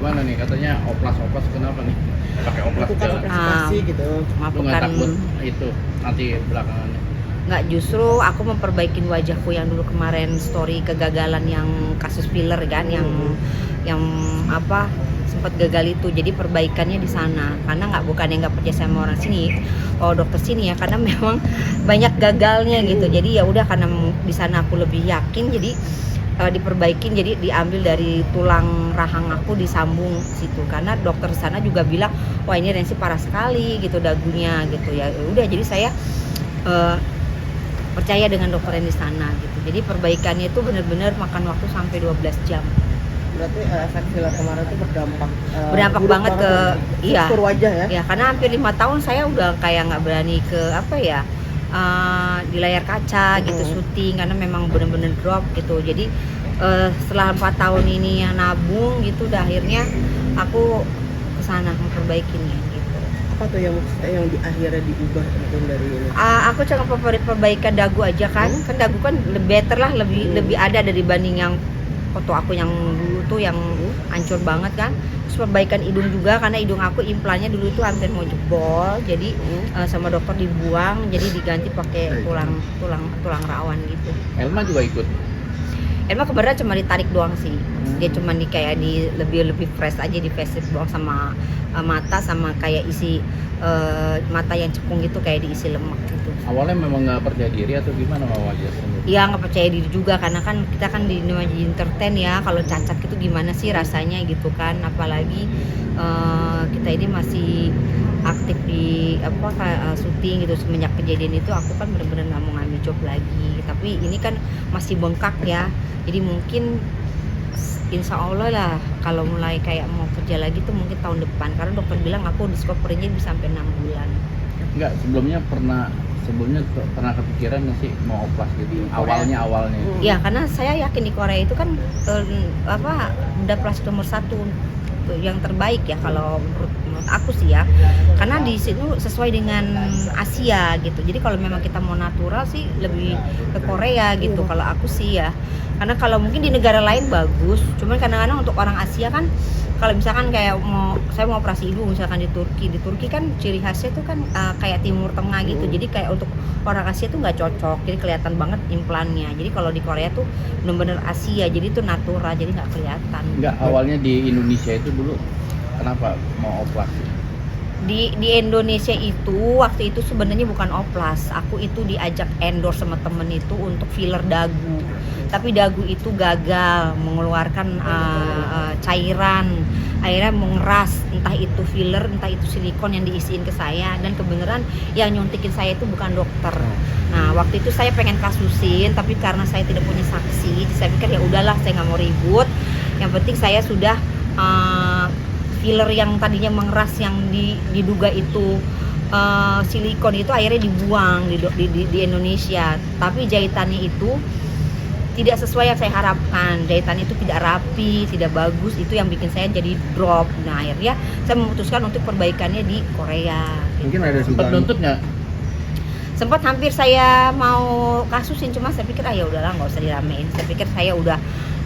gimana nih? Katanya oplas kenapa nih? Pakai oplas Lakukan segala. operasi plastik gitu. Lu nggak bukan, takut itu nanti belakangannya? nggak, justru aku memperbaikin wajahku yang dulu kemarin story kegagalan yang kasus filler kan, yang apa sempat gagal itu. Jadi perbaikannya di sana, karena bukan yang nggak percaya sama orang sini, dokter sini ya, karena memang banyak gagalnya gitu. Jadi ya udah, karena di sana aku lebih yakin, jadi diperbaikin, jadi diambil dari tulang rahang aku disambung situ, karena dokter di sana juga bilang wah ini Rensi parah sekali gitu dagunya gitu ya. Udah, jadi saya percaya dengan dokter yang di sana gitu. Jadi perbaikannya itu benar-benar makan waktu sampai 12 jam. Berarti efek filler kemarin itu berdampak Berdampak banget ke iya. struktur wajah ya. Ya, karena hampir 5 tahun saya udah kayak nggak berani ke apa ya, di layar kaca gitu syuting, karena memang benar-benar drop gitu. Jadi setelah 4 tahun ini yang nabung gitu, udah akhirnya aku kesana memperbaikinya gitu. Apa tuh yang di akhirnya diubah mungkin dari ini? Aku cuma perbaikan dagu aja kan. Kan dagu kan lebih better lah, lebih ada dibanding yang foto aku yang dulu tuh yang hancur banget kan. Terus perbaikan hidung juga, karena hidung aku implannya dulu itu hampir mau jebol, jadi sama dokter dibuang, jadi diganti pakai tulang rawan gitu. Elma juga ikut. Elma kebetulan cuma ditarik doang sih. Dia cuma kayak lebih fresh aja, di facelift doang, sama mata, sama kayak isi mata yang cekung gitu, kayak diisi lemak gitu. Awalnya memang nggak percaya diri atau gimana sama wajah sendiri? Iya, nggak percaya diri juga, karena kan kita kan di entertain ya, kalau cacat gitu gimana sih rasanya gitu kan, apalagi kita ini masih aktif di syuting gitu. Semenjak kejadian itu aku kan benar-benar nggak mau ngambil job lagi, tapi ini kan masih bengkak ya, jadi mungkin insya Allah lah kalau mulai kayak mau kerja lagi tuh mungkin tahun depan, karena dokter bilang aku discovery-nya bisa sampai 6 bulan. Enggak, sebelumnya pernah kepikiran nggak sih mau oplas gitu? Awalnya. Ya, karena saya yakin di Korea itu kan udah plastik nomor 1 yang terbaik ya, kalau menurut aku sih ya, karena di situ sesuai dengan Asia gitu. Jadi kalau memang kita mau natural sih lebih ke Korea gitu kalau aku sih ya, karena kalau mungkin di negara lain bagus, cuman kadang-kadang untuk orang Asia kan, kalau misalkan kayak saya mau operasi hidung misalkan di Turki kan ciri khasnya tuh kan kayak Timur Tengah gitu. Jadi kayak untuk orang Asia tuh nggak cocok, jadi kelihatan banget implannya. Jadi kalau di Korea tuh bener-bener Asia, jadi itu natural, jadi nggak kelihatan. Enggak, awalnya di Indonesia itu dulu kenapa mau oplas? Di Indonesia itu waktu itu sebenarnya bukan oplas, aku itu diajak endorse sama temen itu untuk filler dagu, tapi dagu itu gagal mengeluarkan cairan, akhirnya mengeras, entah itu filler entah itu silikon yang diisiin ke saya, dan kebenaran yang nyuntikin saya itu bukan dokter. Nah, waktu itu saya pengen kasusin, tapi karena saya tidak punya saksi, saya pikir ya udahlah, saya nggak mau ribut, yang penting saya sudah filler yang tadinya mengeras, yang diduga itu silikon itu akhirnya dibuang di Indonesia. Tapi jahitannya itu tidak sesuai yang saya harapkan, jahitannya itu tidak rapi, tidak bagus, itu yang bikin saya jadi drop. Nah, akhirnya saya memutuskan untuk perbaikannya di Korea. Mungkin ada sempat nuntut nggak? Sempat hampir saya mau kasusin, cuma saya pikir ya udahlah, nggak usah diramein. Saya pikir saya udah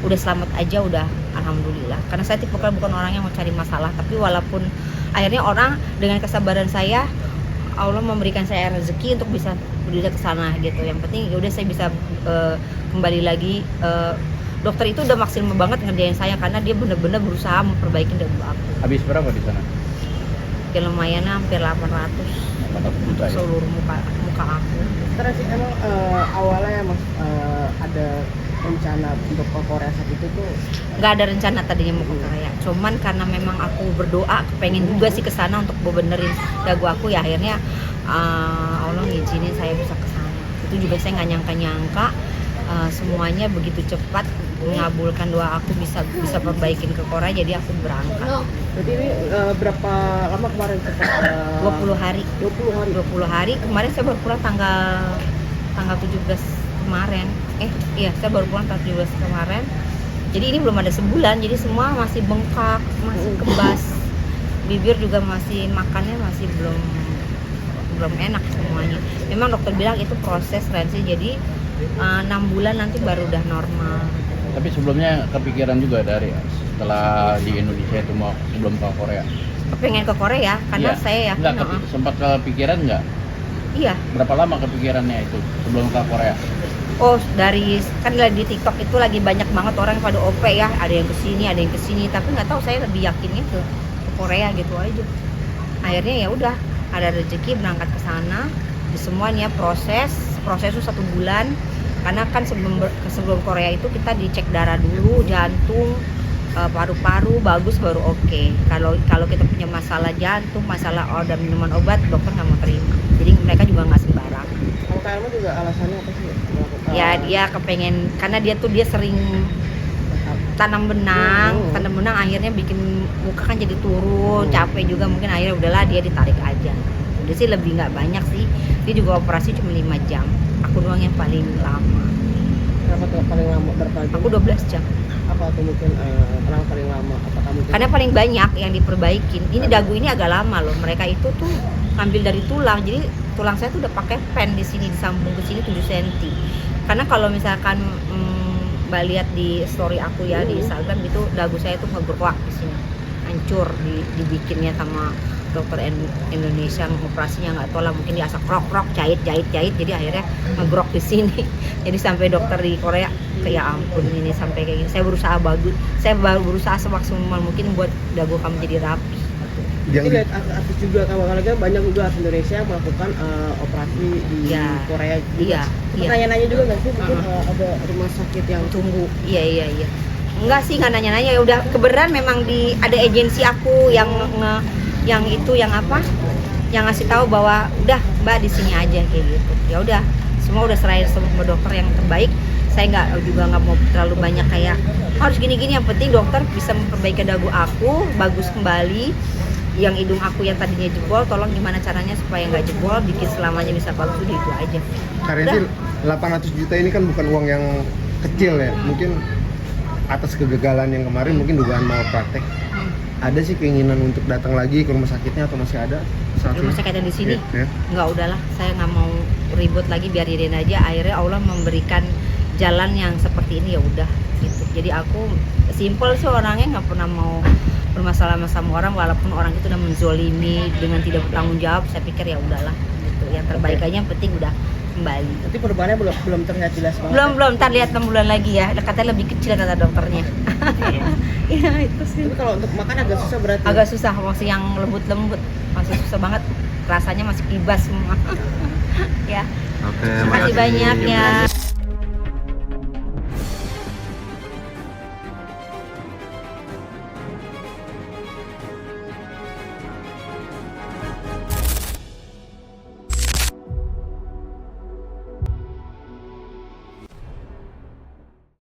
selamat aja, udah alhamdulillah, karena saya tipe bukan orang yang mau cari masalah. Tapi walaupun akhirnya orang dengan kesabaran saya, Allah memberikan saya rezeki untuk bisa berdiri ke sana gitu. Yang penting ya udah saya bisa kembali lagi. Dokter itu udah maksimal banget ngerjain saya, karena dia benar-benar berusaha memperbaiki dagu aku. Habis berapa di sana? Ya lumayan, hampir 800 juta ya? seluruh muka aku. Terus emang awalnya ada rencana untuk ke Korea saat itu tuh? Nggak ada rencana tadinya mau ke Korea, cuman karena memang aku berdoa pengen juga sih ke sana untuk benerin dagu aku, ya akhirnya Allah ngizinin saya bisa ke sana. Itu juga saya nggak nyangka semuanya begitu cepat mengabulkan doa aku, bisa perbaikin ke Korea, jadi aku berangkat. Berarti ini berapa lama kemarin? 20 hari. 20 hari. Kemarin saya baru pulang tanggal 17 kemarin. Iya, saya baru pulang tanggal 17 kemarin. Jadi ini belum ada sebulan, jadi semua masih bengkak, masih kebas. Bibir juga masih, makannya masih belum enak semuanya. Memang dokter bilang itu proses Rensi, jadi 6 bulan nanti baru udah normal. Tapi sebelumnya kepikiran juga dari setelah di Indonesia itu mau sebelum ke Korea. Pengen ke Korea karena Iya. saya yakin. Nggak sempat kepikiran nggak? Iya. Berapa lama kepikirannya itu sebelum ke Korea? Oh, dari kan di TikTok itu lagi banyak banget orang pada OP ya, ada yang kesini, ada yang kesini, tapi nggak tahu saya lebih yakinnya ke Korea gitu aja. Akhirnya ya udah ada rezeki berangkat ke sana. Di semua nih ya proses itu 1 bulan, karena kan sebelum Korea itu kita dicek darah dulu, jantung, paru-paru bagus baru oke. Kalau kita punya masalah jantung, masalah dan minuman obat, dokter nggak mau terima. Jadi mereka juga nggak sembarang. Kalau Kak Elma juga alasannya apa sih melakukan? Ya dia kepengen, karena dia sering tanam benang akhirnya bikin muka kan jadi turun, capek juga, mungkin akhirnya udahlah dia ditarik aja. Udah sih lebih nggak banyak sih, dia juga operasi cuma 5 jam, aku doang yang paling lama. Kenapa tuh paling lama berapa jam? Aku 12 jam. Apa tuh mungkin kenapa paling lama? Apakah mungkin Karena paling banyak yang diperbaikin. Ini dagu ini agak lama loh. Mereka itu tuh ngambil dari tulang. Jadi tulang saya tuh udah pakai pen di sini, disambung ke sini 7 cm. Karena kalau misalkan Mbak lihat di story aku ya di Instagram gitu, dagu saya tuh ngegerwak di sini. Hancur dibikinnya sama dokter Indonesia, operasinya nggak tahu lah, mungkin dia asal krok jahit jadi akhirnya ngegrok di sini. Jadi sampai dokter di Korea kayak ya ampun ini sampai kayak gini. Saya berusaha semaksimal mungkin buat dagu kamu jadi rapi. Jadi lihat artis juga, kalau kan banyak juga artis Indonesia yang melakukan operasi di Iya. Korea juga. Iya. Nanya-nanya juga nggak sih mungkin ada rumah sakit yang Tunggu. Iya. Enggak sih, nggak nanya-nanya, ya udah kebenaran memang ada agensi aku yang ngasih tahu bahwa udah Mbak di sini aja kayak gitu. Ya udah, semua udah serahin sama dokter yang terbaik. Saya nggak mau terlalu banyak kayak harus gini-gini, yang penting dokter bisa memperbaiki dagu aku bagus kembali. Yang hidung aku yang tadinya jebol, tolong gimana caranya supaya nggak jebol, bikin selamanya bisa bagus, udah itu aja. Karensi 800 juta ini kan bukan uang yang kecil ya. Mungkin atas kegagalan yang kemarin, mungkin dugaan mau praktek. Ada sih keinginan untuk datang lagi ke rumah sakitnya atau masih ada? Rumah sakit yang di sini Ya. nggak, udahlah, saya nggak mau ribut lagi, biar diriin aja. Akhirnya Allah memberikan jalan yang seperti ini, ya udah gitu. Jadi aku simple sih orangnya, nggak pernah mau bermasalah sama orang, walaupun orang itu udah menzolimi dengan tidak bertanggung jawab. Saya pikir ya udahlah gitu, yang terbaik aja, yang penting udah kembali. Nanti perubahannya belum terlihat jelas banget. Belum ntar lihat 6 bulan lagi ya, katanya lebih kecil kata dokternya. Iya itu sih. Tapi kalau untuk makan agak susah berarti. Agak susah, masih yang lembut masih susah banget, rasanya masih kibas semua. Ya, Oke, terima kasih banyak ya.